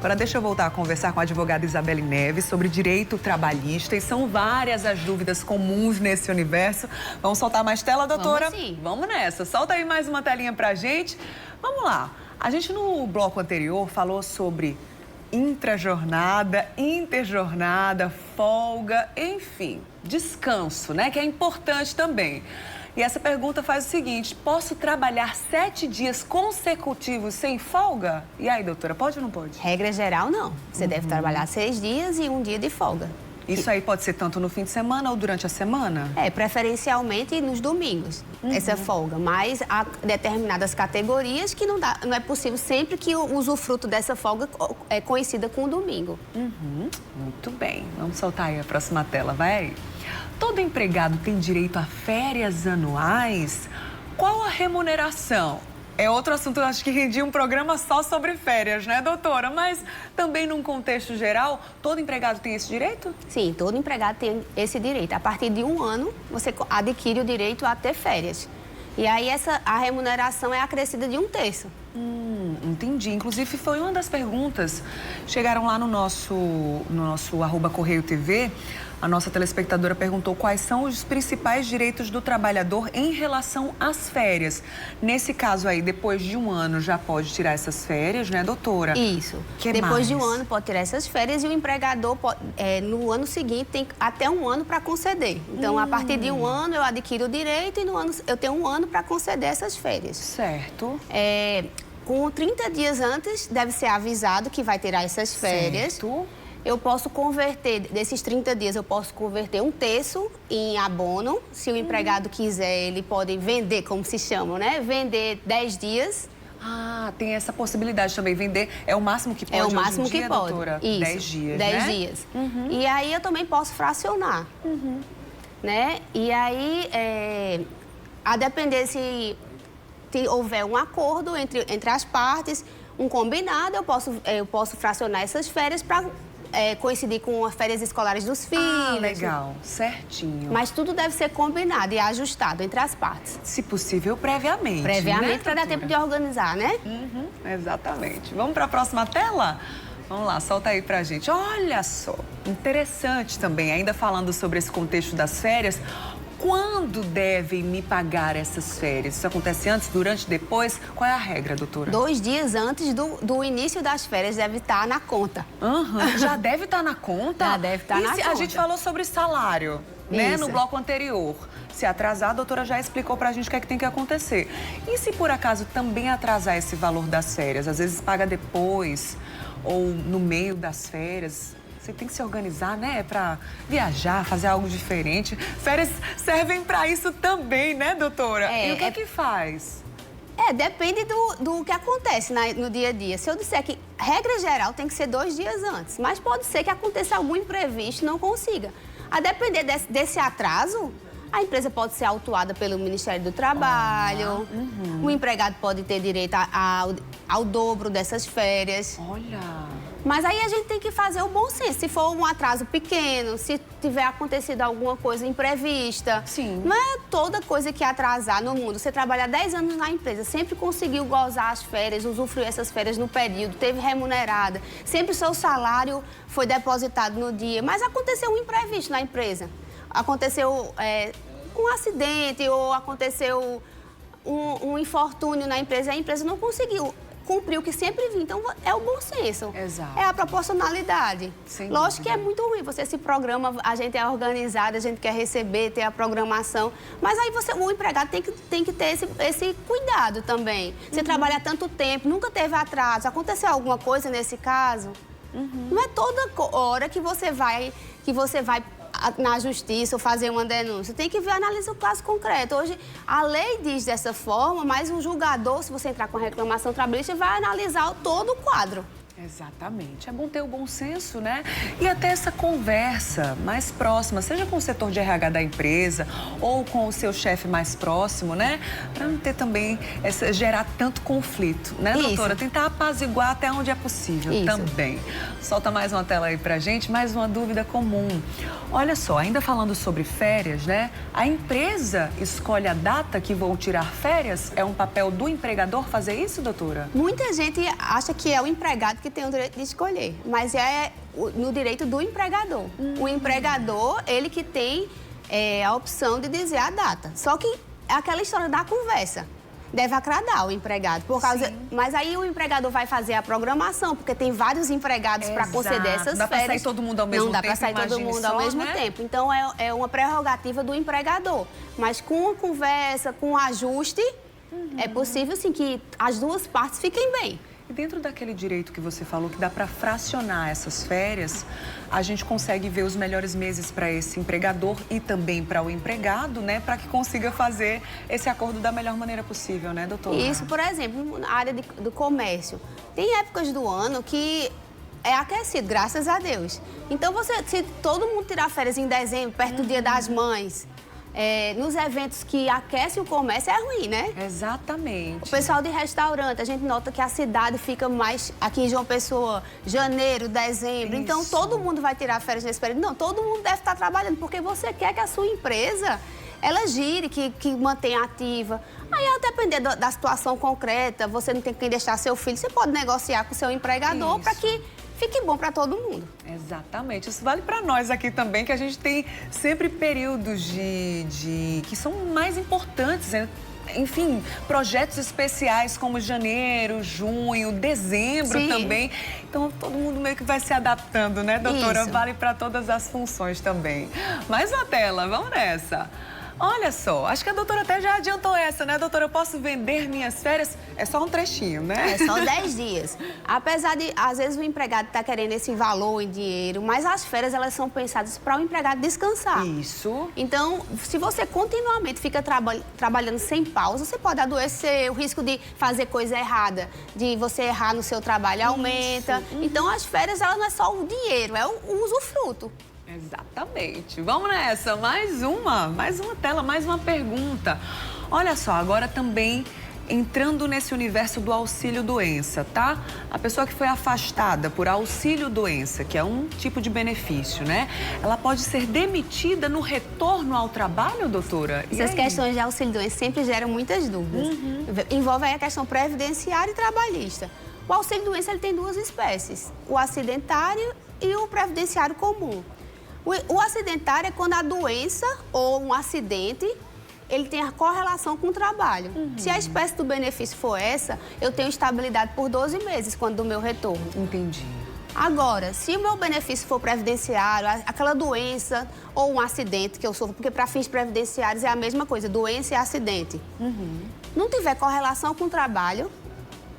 Agora deixa eu voltar a conversar com a advogada Isabelle Neves sobre direito trabalhista. E são várias as dúvidas comuns nesse universo. Vamos soltar mais tela, doutora? Vamos sim. Vamos nessa. Solta aí mais uma telinha pra gente. Vamos lá. A gente no bloco anterior falou sobre intrajornada, interjornada, folga, enfim, descanso, né? Que é importante também. E essa pergunta faz o seguinte: posso trabalhar 7 dias consecutivos sem folga? E aí, doutora, pode ou não pode? Regra geral, não. Você deve trabalhar 6 dias e 1 dia de folga. Isso aí pode ser tanto no fim de semana ou durante a semana? Preferencialmente nos domingos, essa folga. Mas há determinadas categorias que não é possível sempre que o usufruto dessa folga é coincida com o domingo. Muito bem. Vamos soltar aí a próxima tela, vai aí. Todo empregado tem direito a férias anuais? Qual a remuneração? É outro assunto, eu acho que rendia um programa só sobre férias, né, doutora? Mas também num contexto geral, todo empregado tem esse direito? Sim, todo empregado tem esse direito. A partir de 1 ano, você adquire o direito a ter férias. E aí a remuneração é acrescida de 1/3. Entendi. Inclusive, foi uma das perguntas. Chegaram lá no nosso @Correio TV. A nossa telespectadora perguntou quais são os principais direitos do trabalhador em relação às férias. Nesse caso aí, depois de 1 ano já pode tirar essas férias, né, doutora? Isso. Que depois de mais? 1 ano pode tirar essas férias e o empregador no ano seguinte tem até 1 ano para conceder. Então, a partir de 1 ano eu adquiro o direito e no ano eu tenho 1 ano para conceder essas férias. Certo. Com 30 dias antes, deve ser avisado que vai tirar essas férias. Certo. Eu posso converter, desses 30 dias, eu posso converter 1/3 em abono. Se o empregado quiser, ele pode vender, como se chama, né? Vender 10 dias. Ah, tem essa possibilidade também. Vender é o máximo que pode É o máximo hoje em dia, que pode. doutora? Isso, 10 dias, 10 né? dias. E aí eu também posso fracionar, né? E aí, a depender se houver um acordo entre as partes, um combinado, eu posso fracionar essas férias para coincidir com as férias escolares dos filhos. Ah, legal. Certinho. Mas tudo deve ser combinado e ajustado entre as partes. Se possível, previamente. Previamente, né, para dar doutora? tempo de organizar, né? Exatamente. Vamos para a próxima tela? Vamos lá, solta aí pra gente. Olha só, interessante também, ainda falando sobre esse contexto das férias. Quando devem me pagar essas férias? Isso acontece antes, durante, depois? Qual é a regra, doutora? 2 dias antes do início das férias deve estar na conta. Já deve estar na conta? Já deve estar na A conta. gente falou sobre salário, né, Isso. no bloco anterior. Se atrasar, a doutora já explicou pra gente o que é que tem que acontecer. E se por acaso também atrasar esse valor das férias? Às vezes paga depois ou no meio das férias. Você tem que se organizar, né? Pra viajar, fazer algo diferente. Férias servem pra isso também, né, doutora? E o que é que faz? Depende do que acontece no dia a dia. Se eu disser que, regra geral, tem que ser 2 dias antes. Mas pode ser que aconteça algum imprevisto e não consiga. A depender desse atraso, a empresa pode ser autuada pelo Ministério do Trabalho. O empregado pode ter direito ao dobro dessas férias. Olha... Mas aí a gente tem que fazer o bom senso. Se for um atraso pequeno, se tiver acontecido alguma coisa imprevista. Sim. Não é toda coisa que atrasar no mundo. Você trabalha 10 anos na empresa, sempre conseguiu gozar as férias, usufruir essas férias no período, teve remunerada. Sempre o seu salário foi depositado no dia. Mas aconteceu um imprevisto na empresa. Aconteceu um acidente ou aconteceu um infortúnio na empresa e a empresa não conseguiu cumprir o que sempre vi. Então, é o bom senso. Exato. É a proporcionalidade. Sem Lógico que é dúvida. muito ruim. Você se programa, a gente é organizado, a gente quer receber, ter a programação. Mas aí o empregado tem que ter esse cuidado também. Você trabalha tanto tempo, nunca teve atraso. Aconteceu alguma coisa nesse caso? Não é toda hora que você vai na justiça ou fazer uma denúncia. Tem que ver, analisar o caso concreto. Hoje, a lei diz dessa forma, mas o julgador, se você entrar com a reclamação trabalhista, vai analisar todo o quadro. Exatamente. É bom ter o bom senso, né? E até essa conversa mais próxima, seja com o setor de RH da empresa ou com o seu chefe mais próximo, né? Para não ter também, gerar tanto conflito, né, doutora? Isso. Tentar apaziguar até onde é possível Isso. também. Solta mais uma tela aí pra gente, mais uma dúvida comum. Olha só, ainda falando sobre férias, né? A empresa escolhe a data que vou tirar férias? É um papel do empregador fazer isso, doutora? Muita gente acha que é o empregado que tem o direito de escolher, mas é no direito do empregador. O empregador, ele que tem a opção de dizer a data. Só que é aquela história da conversa. Deve agradar o empregado. Mas aí o empregador vai fazer a programação, porque tem vários empregados para conceder essas férias. Não dá para sair todo mundo ao mesmo tempo. Não dá para sair todo mundo ao mesmo tempo. Então, é uma prerrogativa do empregador. Mas com a conversa, com o ajuste, é possível, sim, que as duas partes fiquem bem. E dentro daquele direito que você falou, que dá para fracionar essas férias, a gente consegue ver os melhores meses para esse empregador e também para o empregado, né? Para que consiga fazer esse acordo da melhor maneira possível, né, doutora? Isso, por exemplo, na área do comércio. Tem épocas do ano que é aquecido, graças a Deus. Então, se todo mundo tirar férias em dezembro, perto do Dia das Mães, nos eventos que aquecem o comércio, é ruim, né? Exatamente. O pessoal de restaurante, a gente nota que a cidade fica mais, aqui em João Pessoa, janeiro, dezembro. Isso. Então, todo mundo vai tirar férias nesse período. Não, todo mundo deve estar trabalhando, porque você quer que a sua empresa, ela gire, que mantenha ativa. Aí, a depender da situação concreta, você não tem quem deixar seu filho, você pode negociar com o seu empregador para que fique bom para todo mundo. Exatamente. Isso vale para nós aqui também, que a gente tem sempre períodos que são mais importantes, né? Enfim, projetos especiais como janeiro, junho, dezembro também. Então, todo mundo meio que vai se adaptando, né, doutora? Isso. Vale para todas as funções também. Mais uma tela, vamos nessa. Olha só, acho que a doutora até já adiantou essa, né, doutora? Eu posso vender minhas férias? É só um trechinho, né? É só 10 dias. Apesar de, às vezes, o empregado tá querendo esse valor em dinheiro, mas as férias, elas são pensadas para o empregado descansar. Isso. Então, se você continuamente fica trabalhando sem pausa, você pode adoecer, o risco de fazer coisa errada, de você errar no seu trabalho aumenta. Então, as férias, ela não é só o dinheiro, é o usufruto. Exatamente. Vamos nessa. Mais uma tela, mais uma pergunta. Olha só, agora também entrando nesse universo do auxílio-doença, tá? A pessoa que foi afastada por auxílio-doença, que é um tipo de benefício, né? Ela pode ser demitida no retorno ao trabalho, doutora? Essas questões de auxílio-doença sempre geram muitas dúvidas. Envolve aí a questão previdenciária e trabalhista. O auxílio-doença, ele tem duas espécies, o acidentário e o previdenciário comum. O acidentário é quando a doença ou um acidente, ele tem a correlação com o trabalho. Se a espécie do benefício for essa, eu tenho estabilidade por 12 meses quando do meu retorno. Entendi. Agora, se o meu benefício for previdenciário, aquela doença ou um acidente que eu sofro, porque para fins previdenciários é a mesma coisa, doença e acidente. Não tiver correlação com o trabalho,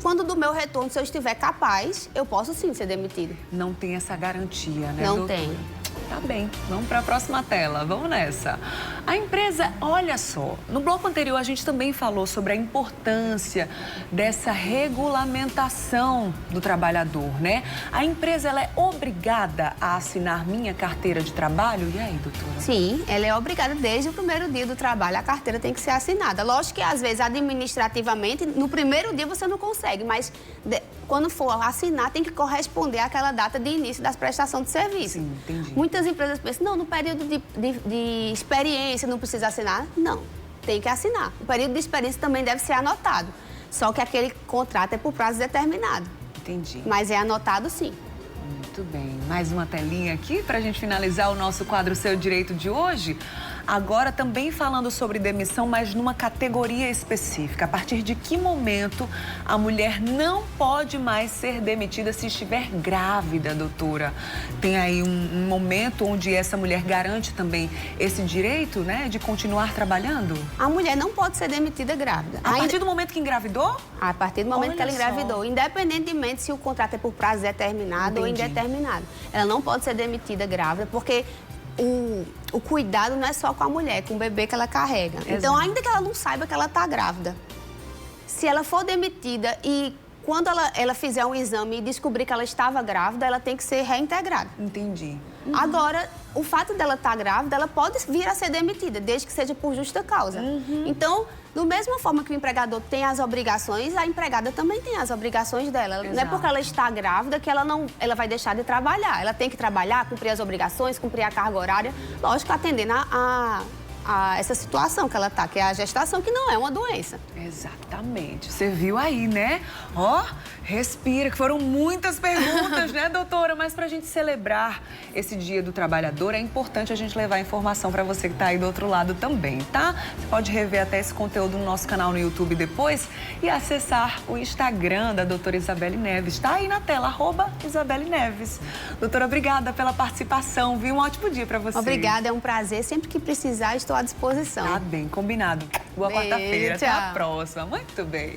quando do meu retorno, se eu estiver capaz, eu posso sim ser demitido. Não tem essa garantia, né, Não doutora? tem. Tá bem, vamos para a próxima tela, vamos nessa. A empresa, olha só, no bloco anterior a gente também falou sobre a importância dessa regulamentação do trabalhador, né? A empresa, ela é obrigada a assinar minha carteira de trabalho? E aí, doutora? Sim, ela é obrigada desde o primeiro dia do trabalho, a carteira tem que ser assinada. Lógico que, às vezes, administrativamente, no primeiro dia você não consegue, mas quando for assinar, tem que corresponder àquela data de início das prestações de serviço. Sim, entendi. Muitas empresas pensam, não, no período de experiência não precisa assinar. Não, tem que assinar. O período de experiência também deve ser anotado. Só que aquele contrato é por prazo determinado. Entendi. Mas é anotado, sim. Muito bem. Mais uma telinha aqui para a gente finalizar o nosso quadro Seu Direito de hoje. Agora também falando sobre demissão, mas numa categoria específica. A partir de que momento a mulher não pode mais ser demitida se estiver grávida, doutora? Tem aí um momento onde essa mulher garante também esse direito, né, de continuar trabalhando? A mulher não pode ser demitida grávida. A partir do momento que engravidou? A partir do momento Olha que ela só. engravidou, independentemente se o contrato é por prazo determinado ou indeterminado. Ela não pode ser demitida grávida, porque o cuidado não é só com a mulher, é com o bebê que ela carrega. Exato. Então, ainda que ela não saiba que ela está grávida, se ela for demitida e quando ela fizer um exame e descobrir que ela estava grávida, ela tem que ser reintegrada. Entendi. Agora, o fato dela estar grávida, ela pode vir a ser demitida, desde que seja por justa causa. Então, da mesma forma que o empregador tem as obrigações, a empregada também tem as obrigações dela. Exato. Não é porque ela está grávida que ela vai deixar de trabalhar. Ela tem que trabalhar, cumprir as obrigações, cumprir a carga horária, lógico, atendendo essa situação que ela está, que é a gestação, que não é uma doença. Exatamente. Você viu aí, né? Ó, respira, que foram muitas perguntas, né, doutora? Mas pra gente celebrar esse Dia do Trabalhador, é importante a gente levar informação pra você que tá aí do outro lado também, tá? Você pode rever até esse conteúdo no nosso canal no YouTube depois e acessar o Instagram da doutora Isabelle Neves. Tá aí na tela, @Isabelle Neves. Doutora, obrigada pela participação, viu? Um ótimo dia pra você. Obrigada, é um prazer. Sempre que precisar, estou à disposição. Tá bem, combinado. Boa Beijo, quarta-feira. Até tchau. a próxima. Muito bem.